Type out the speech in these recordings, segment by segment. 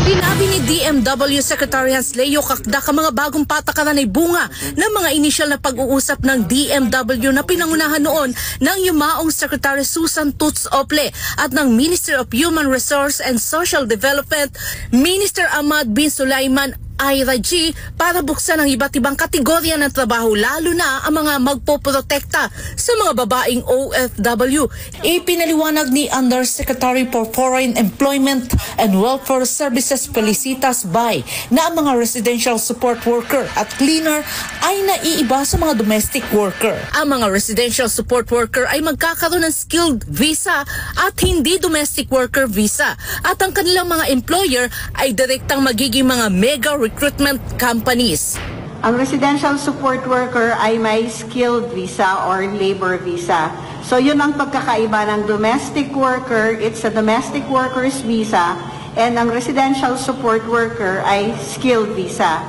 Sinabi ni DMW Secretary Hans Leo Kakdak ang mga bagong patakaran ay bunga ng mga inisyal na pag-uusap ng DMW na pinangunahan noon ng yumaong Secretary Susan Tutz Ople at ng Minister of Human Resource and Social Development, Minister Ahmad bin Sulaiman IRG, para buksan ang iba't ibang kategorya ng trabaho, lalo na ang mga magpoprotekta sa mga babaeng OFW. Ipinaliwanag ni Undersecretary for Foreign Employment and Welfare Services Felicitas Bay na ang mga residential support worker at cleaner ay naiiba sa mga domestic worker. Ang mga residential support worker ay magkakaroon ng skilled visa at hindi domestic worker visa, at ang kanilang mga employer ay direktang magiging mga mega recruitment companies. Ang residential support worker ay may skilled visa or labor visa. So yun ang pagkakaiba ng domestic worker, it's a domestic worker's visa, and ang residential support worker ay skilled visa.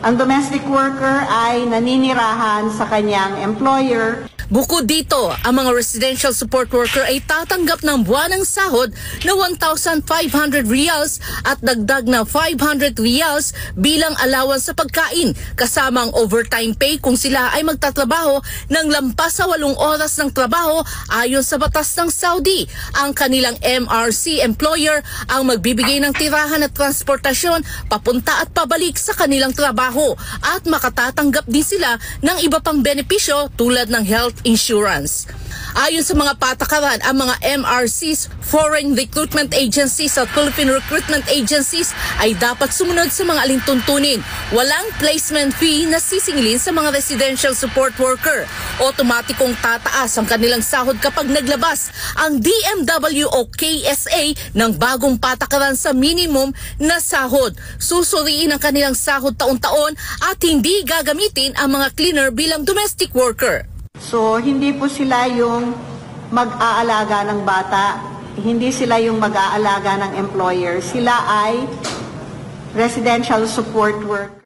Ang domestic worker ay naninirahan sa kanyang employer. Bukod dito, ang mga residential support worker ay tatanggap ng buwanang sahod na 1,500 reals at dagdag na 500 reals bilang allowance sa pagkain, kasama ang overtime pay kung sila ay magtatrabaho ng lampas sa 8 oras ng trabaho ayon sa batas ng Saudi. Ang kanilang MRC employer ang magbibigay ng tirahan at transportasyon papunta at pabalik sa kanilang trabaho, at makatatanggap din sila ng iba pang benepisyo tulad ng health insurance. Ayon sa mga patakaran, ang mga MRCs, Foreign Recruitment Agencies at Philippine Recruitment Agencies ay dapat sumunod sa mga alintuntunin. Walang placement fee na sisingilin sa mga residential support worker. Otomatikong tataas ang kanilang sahod kapag naglabas ang DMW o KSA ng bagong patakaran sa minimum na sahod. Susuriin ang kanilang sahod taon-taon at hindi gagamitin ang mga cleaner bilang domestic worker. So, hindi po sila yung mag-aalaga ng bata, hindi sila yung mag-aalaga ng employer. Sila ay residential support worker.